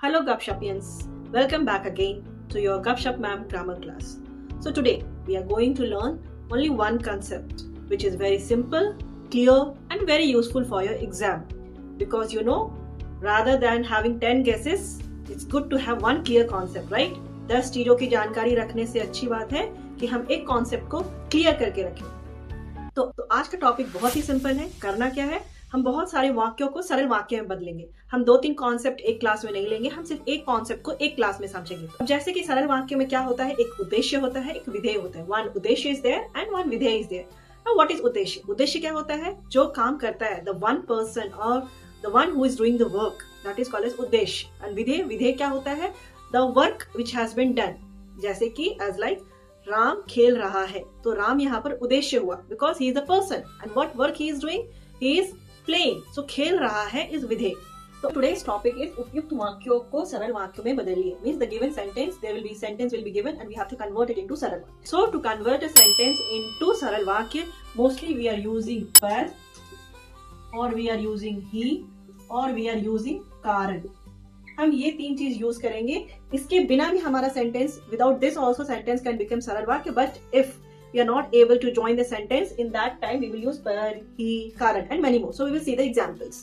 Hello Gupshopians, welcome back again to your Gupshop Ma'am grammar class. So today we are going to learn only one concept which is very simple, clear and very useful for your exam. Because rather than having 10 guesses, it's good to have one clear concept, right? 10 चीजों की जानकारी रखने से अच्छी बात है कि हम एक कॉन्सेप्ट को क्लियर करके रखें। तो आज का टॉपिक बहुत ही सिंपल है। करना क्या है, हम बहुत सारे वाक्यों को सरल वाक्य में बदलेंगे। हम 2-3 कॉन्सेप्ट एक क्लास में नहीं लेंगे, हम सिर्फ एक कॉन्सेप्ट को एक क्लास में समझेंगे। अब जैसे कि सरल वाक्य में क्या होता है, एक उद्देश्य होता है, एक विधेय होता है। वन उद्देश्य इज देयर एंड वन विधेय is there. Now what is उद्देश्य? उद्देश्य क्या होता है? जो काम करता है, द वन पर्सन और the one who is doing the work, that is called as उद्देश्य। एंड विधेय, विधेय क्या होता है? The work which has been done. जैसे कि एज लाइक राम खेल रहा है, तो राम यहाँ पर उद्देश्य हुआ because he is the person and what work he is doing, he is playing. So खेल रहा है इज विधेय। तो टुडेस टॉपिक इज उपयुक्त वाक्यों को सरल वाक्यों में बदलिए। Means the given sentence, there will be sentence will be given and we have to convert it into सरल वाक्य। So to convert a sentence into सरल वाक्य, मोस्टली वी आर यूजिंग पर, और वी आर यूजिंग ही, और we are using कारण। हम ये 3 चीज यूज करेंगे। इसके बिना भी हमारा sentence, without this also sentence can become सरल वाक्य, but if we are not able to join the sentence, in that time we will use par, he, karan and many more. So we will see the examples.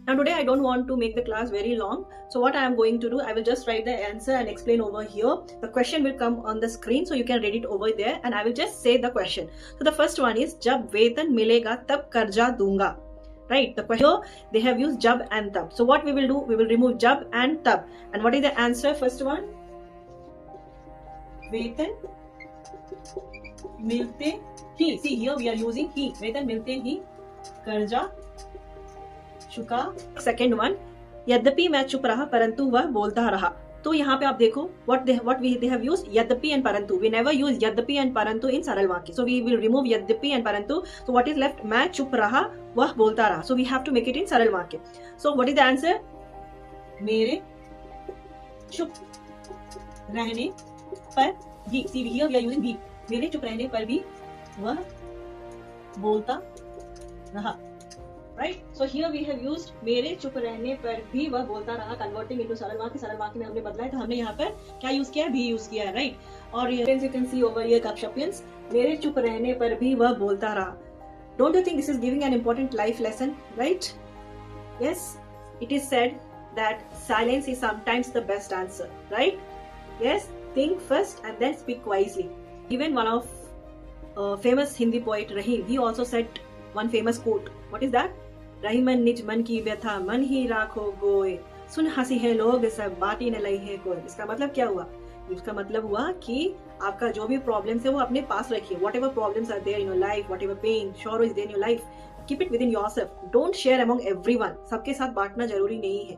Now today I don't want to make the class very long, so what I am going to do, I will just write the answer and explain over here. The question will come on the screen, so you can read it over there and I will just say the question. So the first one is, jab vetan milega tab karja dunga. Right, the question they have used jab and tab. So what we will do, we will remove jab and tab. And what is the answer? First one, वेतन मिलते ही। See here we are using he, वेतन मिलते ही कर्जा चुका। Second one, यद्यपि मैं चुप रहा परंतु वह बोलता रहा। तो यहाँ पे आप देखो what they have used यद्यपि and परंतु। We never use यद्यपि and परंतु in सरल वाक्य, so we will remove यद्यपि and परंतु। So what is left? मैं चुप रहा वह बोलता रहा। So we have to make it in सरल वाक्य। So what is the answer? मेरे चुप रहने पर भी। See here we are using भी, मेरे चुप रहने पर भी वह बोलता रहा। Right, so here we have used मेरे चुप रहने पर भी वह बोलता रहा, कन्वर्टिंग इनटू सरल वाक्य। सरल वाक्य में हमने बदला है, तो हमने यहाँ पर क्या यूज किया है? भी यूज किया है। राइट, और you can see over here Gupshopians, मेरे चुप रहने पर भी वह बोलता रहा। Don't you think this is giving an important life lesson? Right, yes, it is said that silence is sometimes the best answer. Right, yes, think first and then speak wisely. Even one of famous Hindi poet Rahim, he also said one famous quote. What is that? रही मन निज मन की व्यथा, मन ही राखो गोए, सुन हंसी है लोग सब, बाटी न लई है कोई। इसका मतलब क्या हुआ? इसका मतलब हुआ कि आपका जो भी प्रॉब्लम्स है वो अपने पास रखिए। Whatever problems are there in your life, whatever pain, sorrow is there in your life, keep it within yourself. Don't share among everyone. सबके साथ बांटना जरूरी नहीं है,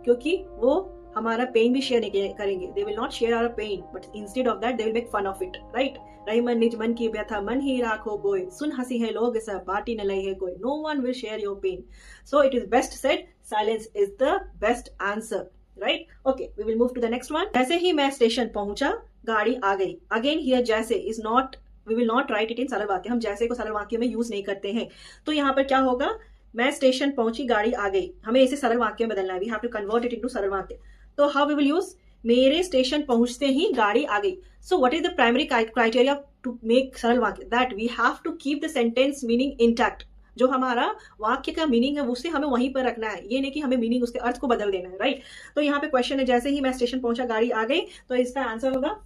क्योंकि वो हमारा पेन भी शेयर नहीं करेंगे। They will not share our pain, but instead of that they will make fun of it. Right, रही मन निज मन की व्यथा, मन ही राखो गोय, सुन हंसी है लोग सब, बाटी न लई है कोई। No one will share your pain, so it is best said silence is the best answer. Right, okay, we will move to the next one. जैसे ही मैं स्टेशन पहुंचा गाड़ी आ गई। अगेन हियर जैसे is not, we will not write it in सरल वाक्य। हम जैसे को सरल वाक्य में यूज नहीं करते हैं। तो यहाँ पर क्या होगा? मैं स्टेशन पहुंची गाड़ी आ गई, हमें इसे सरल वाक्य में बदलना है। We have to convert it into सरल वाक्य। तो हाउ वी विल यूज? मेरे स्टेशन पहुंचते ही गाड़ी आ गई। So what is the primary criteria to make सरल वाक्य? That we have to keep the sentence meaning intact. जो हमारा वाक्य का मीनिंग है उसे हमें वहीं पर रखना है, ये नहीं कि हमें मीनिंग, उसके अर्थ को बदल देना है। राइट, तो यहाँ पे क्वेश्चन है, जैसे ही मैं स्टेशन पहुंचा गाड़ी आ गई, तो इसका आंसर होगा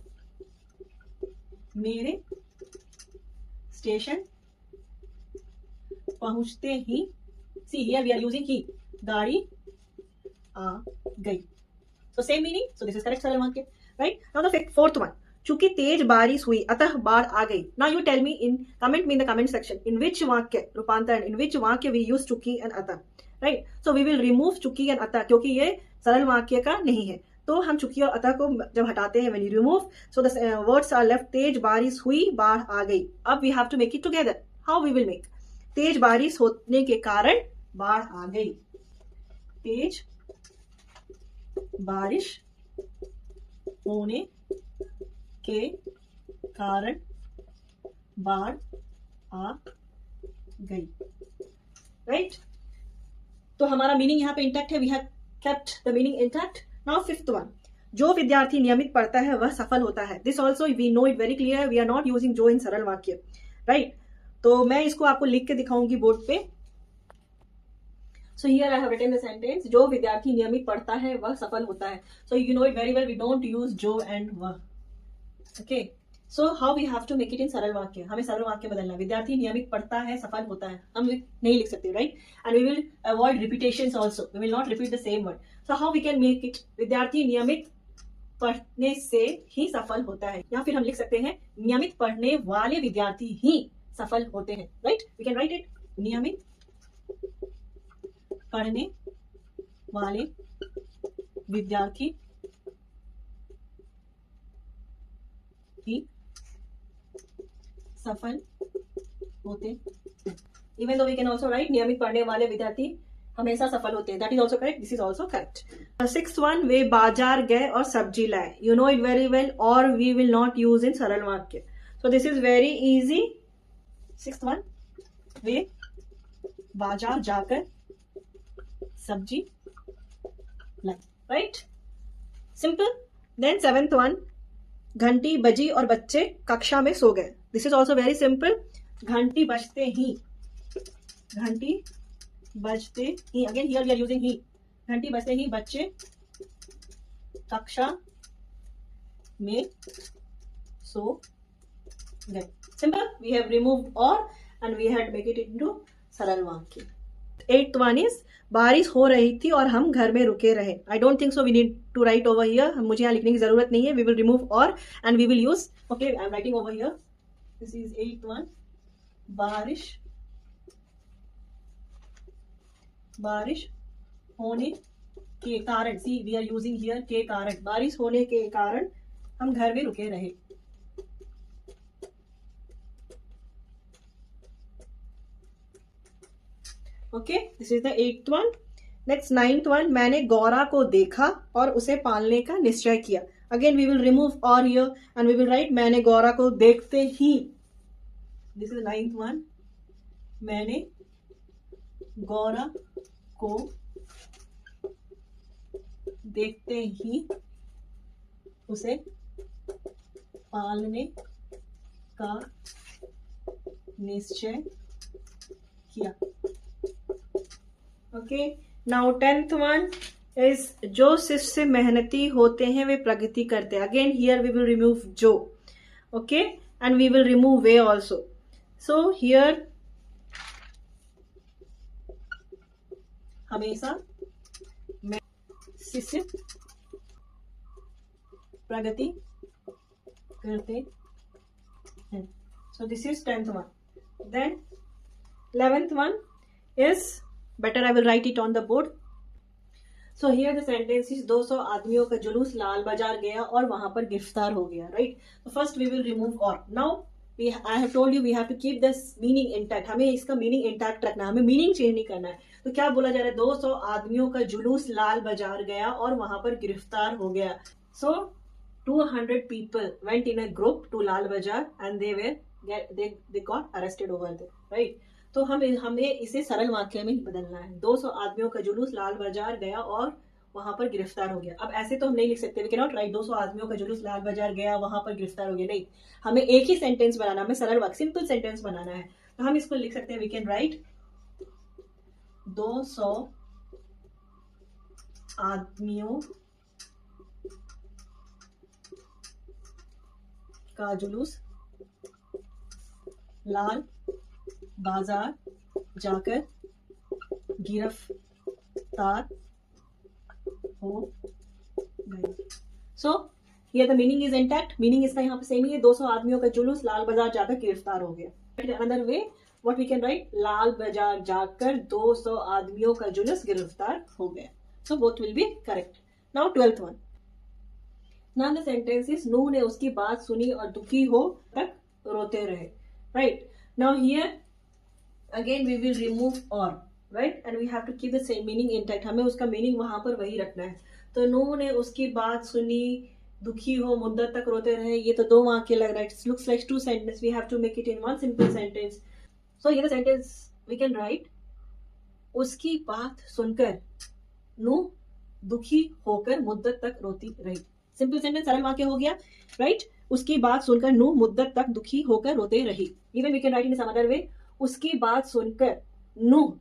मेरे स्टेशन पहुंचते ही, see here we are using ही, गाड़ी आ गई। So same meaning, so this is correct सरल वाक्य। Right, now the fourth one, चूंकि तेज बारिश हुई अतः बाढ़ आ गई। Now you tell me in comment me in the comment section in which वाक्य रूपांतरण, in which वाक्य we use चूंकि and अतः। Right, so we will remove चूंकि and अतः, क्योंकि ये सरल वाक्य का नहीं है। तो हम चूंकि और अतः को जब हटाते हैं, when you remove, so the words are left, तेज बारिश हुई बाढ़ आ गई। अब we have to make it together. How we will make? तेज बारिश होने के कारण बाढ़ आ गई। तेज बारिश होने के कारण बाढ़ आ गई। राइट, तो हमारा मीनिंग यहाँ पे इंटैक्ट है। We have kept the meaning intact. Now fifth one, जो विद्यार्थी नियमित पढ़ता है वह सफल होता है. This also we know it very clear, we are not using जो इन सरल वाक्य, राइट. तो मैं इसको आपको लिख के दिखाऊंगी बोर्ड पे. So here I have written the sentence, जो विद्यार्थी नियमित पढ़ता है वह सफल होता है. So you know it very well, we don't use जो and वह. Okay. So how we have to make it in सरल वाक्य, हमें सरल वाक्य बदलना. विद्यार्थी नियमित पढ़ता है सफल होता है, हम नहीं लिख सकते, right? And we will avoid repetitions also. We will not repeat the same word. So how we can make it, विद्यार्थी नियमित पढ़ने से ही सफल होता है, या फिर हम लिख सकते हैं नियमित पढ़ने वाले विद्यार्थी ही सफल होते हैं, right? We can write it, नियमित पढ़ने वाले विद्यार्थी ही सफल होते हैं. Even though we can also right नियमित पढ़ने वाले विद्यार्थी हमेशा सफल होते हैं. That is also correct, this is also correct. Sixth one, वे बाजार गए और सब्जी लाए. You know it very well, और we will not use in सरल वाक्य. So this is very easy. Sixth one, वे बाजार जाकर सब्जी लाई, right, simple. Then seventh one, घंटी बजी और बच्चे कक्षा में सो गए. This is also very simple. घंटी बजते ही, घंटी बजते ही, again here we are using ही. घंटी बजते ही बच्चे कक्षा में सो गए. सिंपल. वी हैव रिमूव्ड और and we had make it into सरल वाक्य. एट्थ वन इज, बारिश हो रही थी और हम घर में रुके रहे. I don't think so we need to write over here. मुझे यहाँ लिखने की जरूरत नहीं है. वी विल रिमूव और and we will use. Okay, I am writing over here. This is eighth one. बारिश होने के कारण, see we are using here के कारण. बारिश होने के कारण हम घर में रुके रहे. Okay, this is the eighth one. Next ninth one, मैंने गौरा को देखा और उसे पालने का निश्चय किया. अगेन वी विल रिमूव और here and we will write मैंने गौरा को देखते ही. This is ninth one. मैंने गौरा को देखते ही उसे पालने का निश्चय किया. Okay, now tenth one is, जो शिष्य मेहनती होते हैं वे प्रगति करते हैं. Again here we will remove जो. Okay, and we will remove वे ऑल्सो. सो हियर हमेशा शिष्य प्रगति करते हैं. So this is tenth one. Then 11th one is, better I will write it on the board. So here the sentence is, 200 आदमियों का जुलूस लाल बाजार गया और वहां पर गिरफ्तार हो गया, right? So first we will remove or. Now I have told you we have to keep this meaning intact. हमें इसका meaning intact रखना है, हमें meaning change नहीं करना है. तो क्या बोला जा रहा है? 200 आदमियों का जुलूस लाल बाजार गया और वहां पर गिरफ्तार हो गया. So 200 people went in a group to Lal Bazaar and they got arrested over there, right? तो हमें इसे सरल वाक्य में बदलना है. 200 आदमियों का जुलूस लाल बाजार गया और वहां पर गिरफ्तार हो गया. अब ऐसे तो हम नहीं लिख सकते. वी कैन नॉट राइट 200 आदमियों का जुलूस लाल बाजार गया वहां पर गिरफ्तार हो गया. नहीं, हमें एक ही सेंटेंस बनाना, हमें सरल वाक्य, सिंपल सेंटेंस बनाना है. तो हम इसको लिख सकते हैं. वी कैन राइट 200 आदमियों का जुलूस लाल बाजार जाकर गिरफ्तार हो गए. So here the meaning is intact. Meaning इसका यहाँ पे सेम ही है. 200 आदमियों का जुलूस लाल बाजार जाकर गिरफ्तार हो गया. Another way what we can write, Lal Bazar जाकर 200 आदमियों का जुलूस गिरफ्तार हो गया. So both will be correct. Now 12th one. Now the sentence is, Nuh ने उसकी बात सुनी और दुखी हो तक रोते रहे, right? Now here again we will remove और, right, and we have to keep the same meaning intact. हमें उसका मीनिंग वहां पर वही रखना है. तो नूह ने उसकी बात सुनी, दुखी हो, मुद्दत तक रोते रहे. ये तो दो वाक्य लग रहा है. It looks like two sentence. We have to make it in one simple sentence. So ये the sentence we can write, उसकी बात सुनकर नूह दुखी होकर मुद्दत तक रोती रही। सिंपल सेंटेंस, सरल वाक्य हो गया, राइट। उसकी बात सुनकर नूह मुद्दत तक दुखी होकर रोते रही। Even we can write in some other way, उसकी बात सुनकर नूह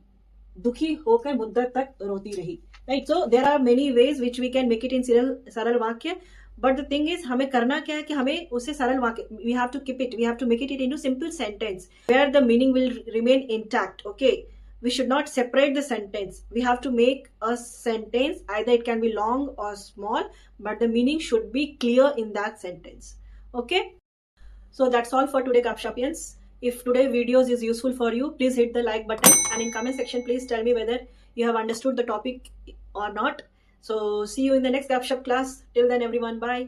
दुखी होकर मुद्दत तक रोती रही, right. So there are many ways which we can make it in सरल वाक्य, बट द थिंग इज हमें करना क्या है कि हमें उसे सरल वाक्य, we have to keep it, we have to make it into simple sentence where the meaning will remain intact, okay. We should not separate the sentence. We have to make a sentence, either it can be long or small, but the meaning should be clear in that sentence, okay. So that's all for today, Kapshapians. If today videos is useful for you, please hit the like button, and in comment section please tell me whether you have understood the topic or not. So see you in the next Gapshap class. Till then everyone, bye.